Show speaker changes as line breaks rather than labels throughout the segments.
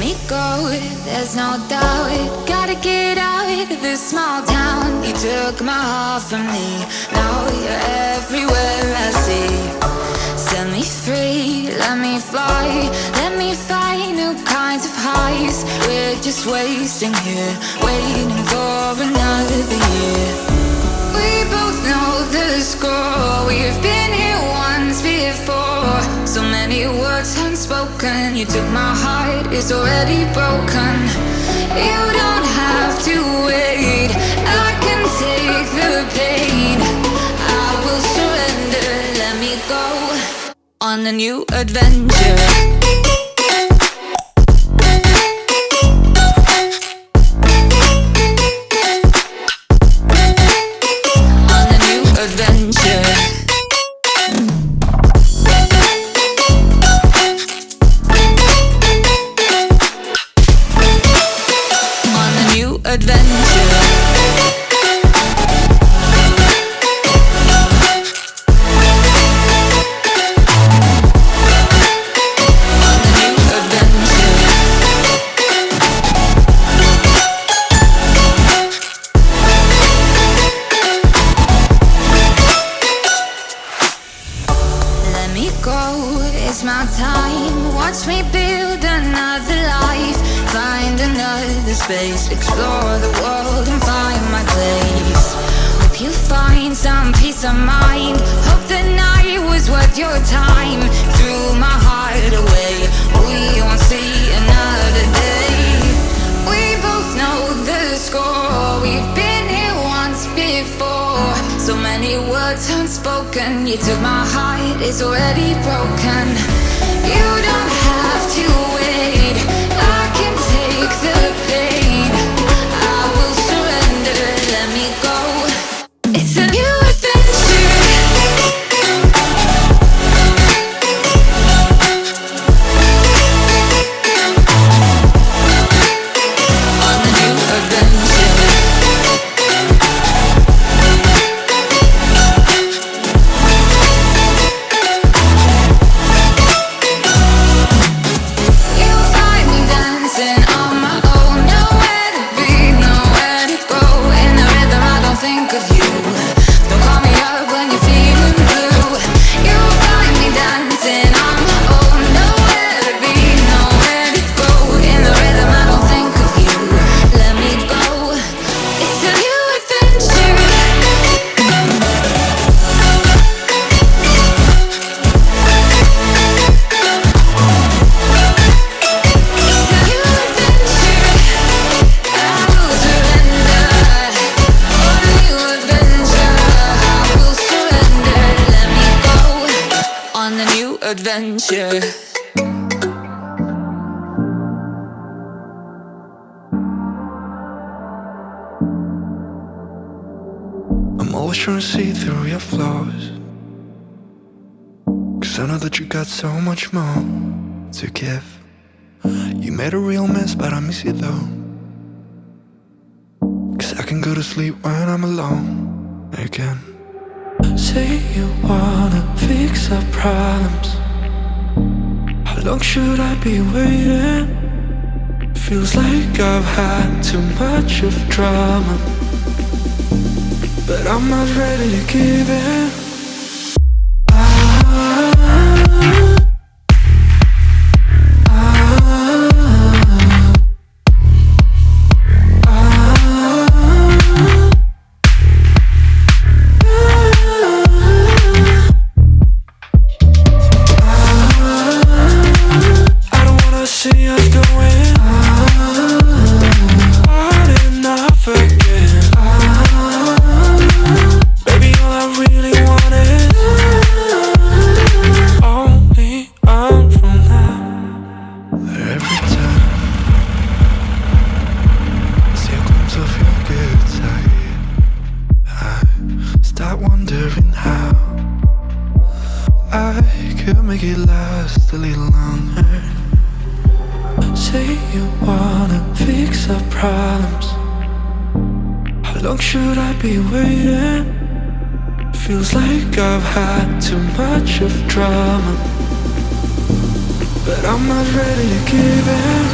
me go, there's no doubt. Gotta get out of this small town. You took my heart from me, now you're everywhere I see. Set me free, let me fly, let me find new kinds of highs. We're just wasting here, waiting for another year. We both know the score, we've been here once before. So many words unspoken, you took my heart, it's already broken. You don't have to wait, I can take the pain. I will surrender, let me go on a new adventure.
Explore the world and find my place. Hope you find some peace of mind. Hope the night was worth your time. Threw my heart away, we won't see another day. We both know the score, we've been here once before. So many words unspoken, you took my heart, it's already broken. You don't have to wait, I can take the pain. I will surrender, let me go. It's a new adventure. On a new adventure. You'll find me dancing on my own. Nowhere to be, nowhere to go. In the rhythm I don't think of you. Don't call me up when you're feeling blue. You'll find me dancing on my own. Nowhere to be, nowhere to go. In the rhythm I don't think of you. Let me go. It's a new adventure. On a new adventure.
I'm always trying to see through your flaws, 'cause I know that you got so much more to give. You made a real mess, but I miss you though, 'cause I can go to sleep when I'm alone again. Say you wanna fix our problems. How long should I be waiting? Feels like I've had too much of drama, but I'm not ready to give in. Feels like I've had too much of drama, but I'm not ready to give in.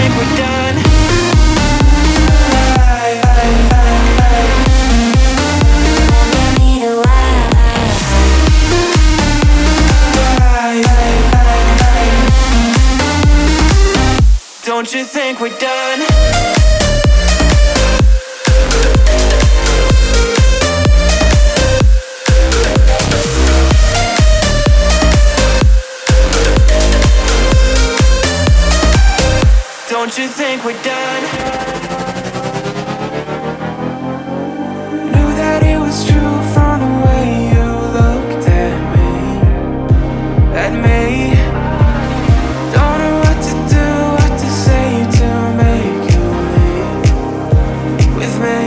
think we're done? Don't you think we're done? Don't you think we're done? Knew that it was true from the way you looked at me. At me. Don't know what to do, what to say to make you leave with me.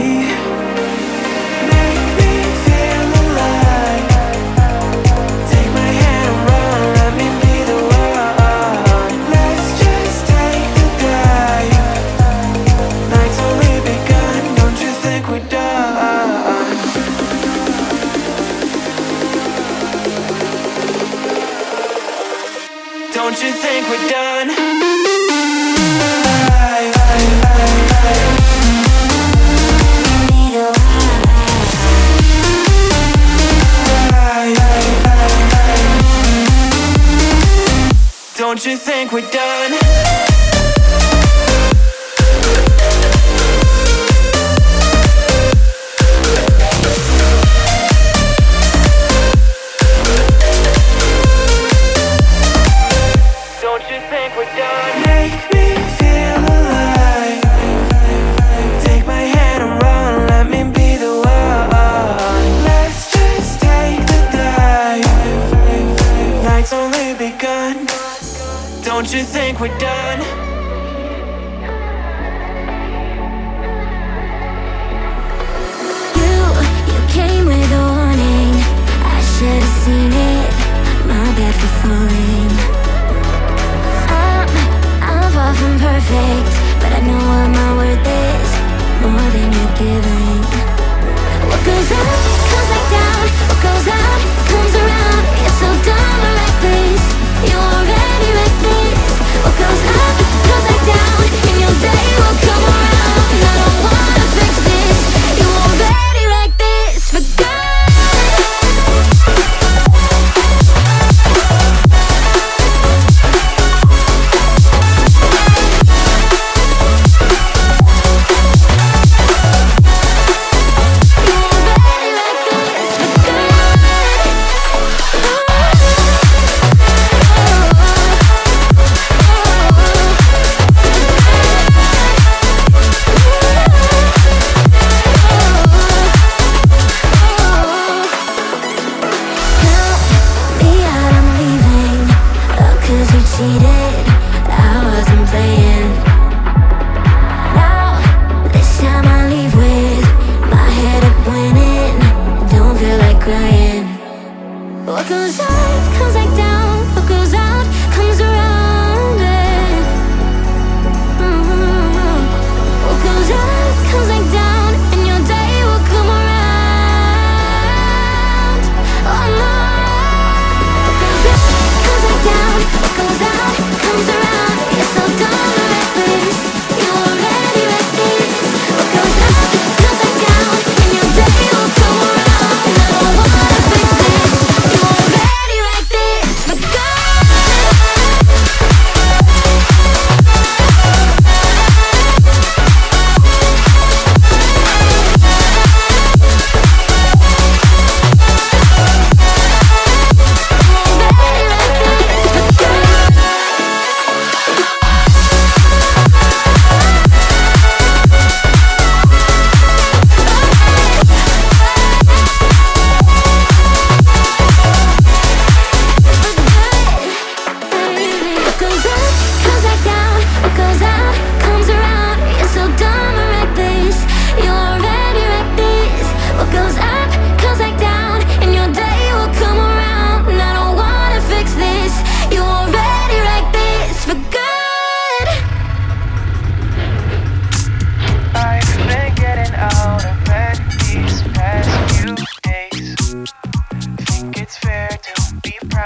Make me feel alive. Take my hand and run, let me be the one. Let's just take the dive. Night's only begun, don't you think we're done? Don't you think we're done? Don't you think we're done? Don't you think we're done? Make me feel alive. Take my hand and run, let me be the one. Let's just take the dive. Night's only begun. Don't you think we're done?
You came with a warning. I should have seen it. My bad for falling. I'm far from perfect, but I know what my worth is. More than you're giving. What goes up, comes back down. What goes out, comes around. You're so dumb or reckless. You're already reckless. What goes up, comes back down. And your day will come around. And I don't wanna fix this. You're already like this. For good.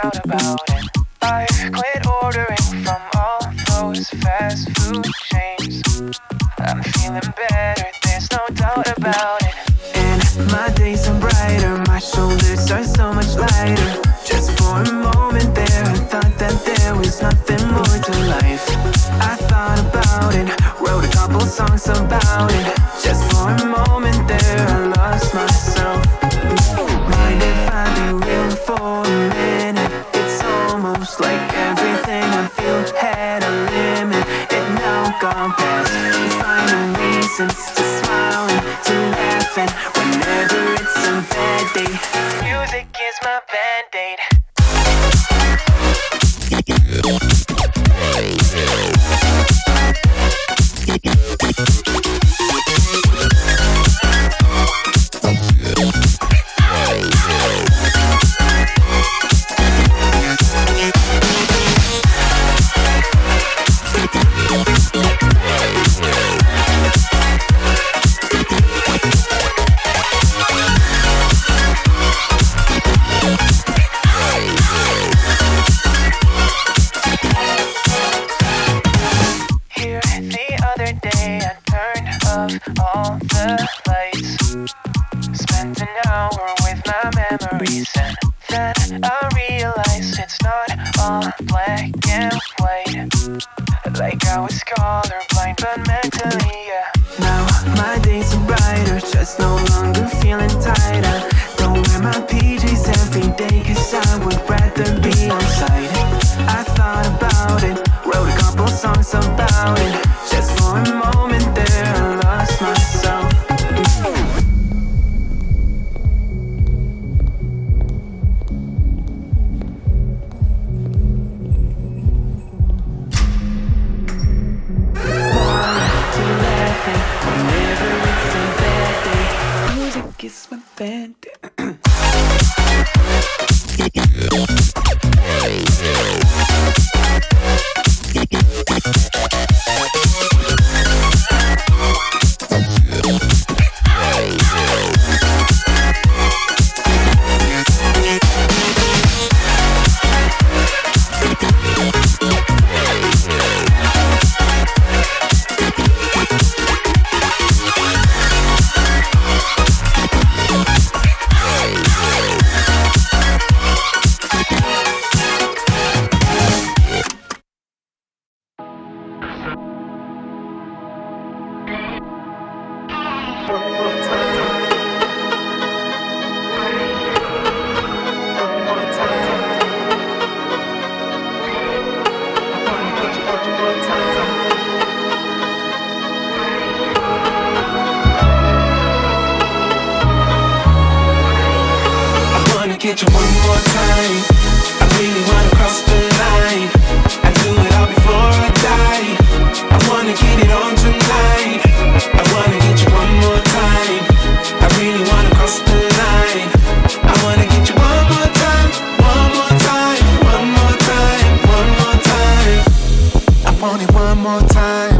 proud about it. I've quit ordering from all those fast food chains. there's nothing more to life. I thought about it, wrote a couple songs about it. Just for a moment there I lost myself. Mind if I be real for a minute? It's almost like everything I feel had a limit. It now gone past. Finding reasons to smile and to laugh, and whenever it's a bad day, music is my band-aid. All the lights, spent an hour with my memories, and then I realized it's not all black and white. Like I was colorblind, but mentally, yeah. Now my days are brighter, just no longer feeling tired. I don't wear my PJs every day, 'cause I would rather be outside. I thought about it, wrote a couple songs about it. Just for a moment there I lost myself. Whenever it's a bad day, music is my band. Get you one more time. I really wanna cross the line. I do it all before I die. I wanna get it on tonight. I wanna get you one more time. I really wanna cross the line. I wanna get you one more time, one more time, one more time, one more time. I want it one more time.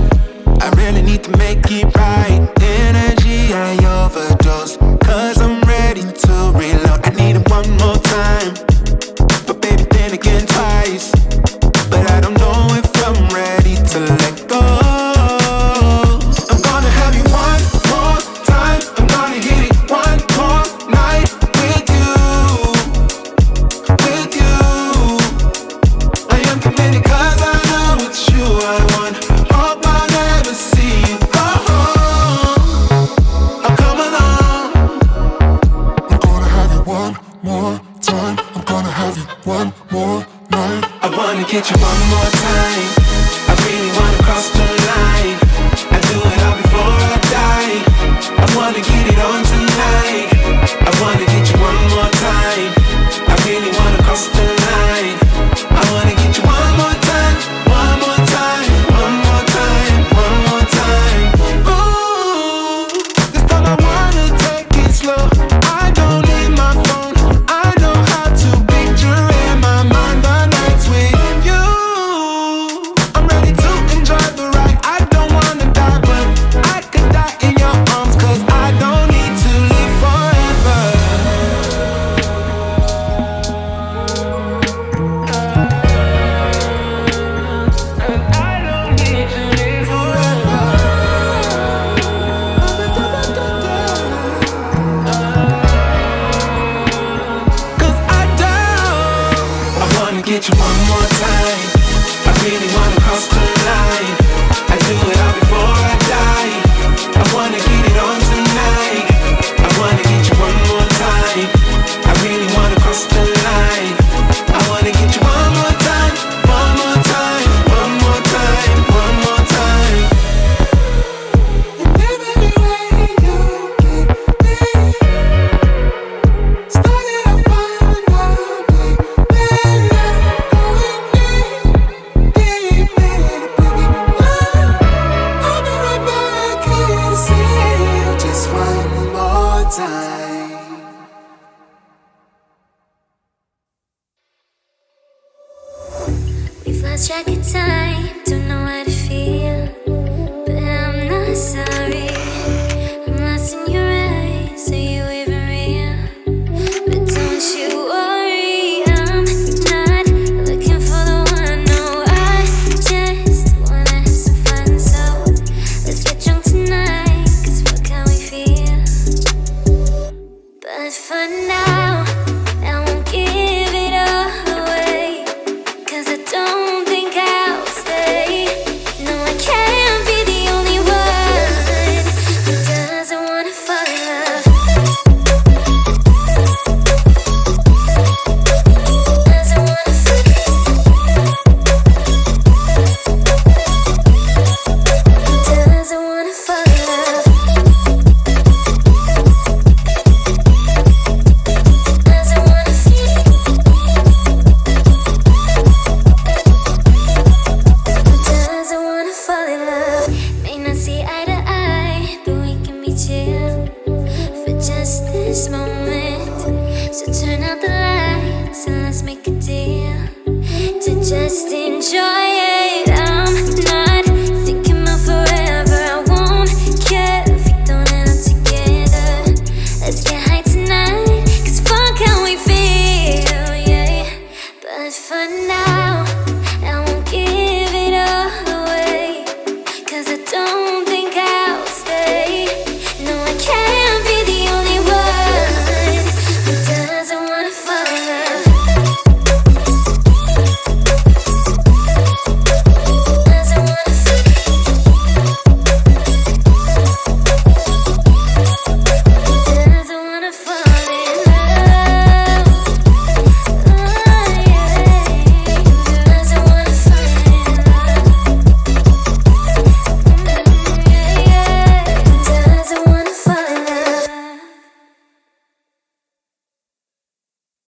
I really need to make it right. Energy I overdose, 'cause I'm ready to reload. I need it one more time, but baby then again twice. But I don't know if I'm ready to let go. I'm gonna have you one more time. I'm gonna hit it one more night with you, with you. I am committed 'cause I know it's you I want. Hope I'll never see you go home. I'll come along. I'm gonna have you one more time. I'm gonna have you one more night. I wanna get you one more time. I really wanna cross the line. I do it all before I die. I wanna get it on tonight. I wanna get you one more time. I really wanna cross the line. I wanna get you one more time, one more time, one more time, one more time. Ooh, this time I wanna take it slow. I don't need my phone. I know how to picture in my mind the nights with you. I'm ready to enjoy the ride. I don't wanna die, but I could die in your arms, 'cause I don't need to live forever. I don't need to live forever. 'Cause I don't. I wanna get you one more time. I really wanna cross the line. I do it all before I die. I wanna get it on tonight. I wanna get you one more time. I really wanna cross the line. I wanna get you one more time, one more time, one more time, one more time. And every way you get me started off on then left going deep, deep in a boogie love. I'll be right back here to see you just one more time.
We've lost track of time, don't know how to feel, but I'm not sorry. I'm lost in your eyes, are you even real? But don't you worry, I'm not looking for the one. No, I just wanna have some fun. So let's get drunk tonight, 'cause fuck how we feel. But for now, I won't give it all away, 'cause I don't think I'll stay. No, I can't be the only one who doesn't wanna fall in love. Doesn't wanna fall in love. Doesn't wanna fall in love. Doesn't wanna feel. Doesn't wanna fall in love. May not see eye to eye, but we can be chill for just this moment. So turn out the lights and let's make a deal to just enjoy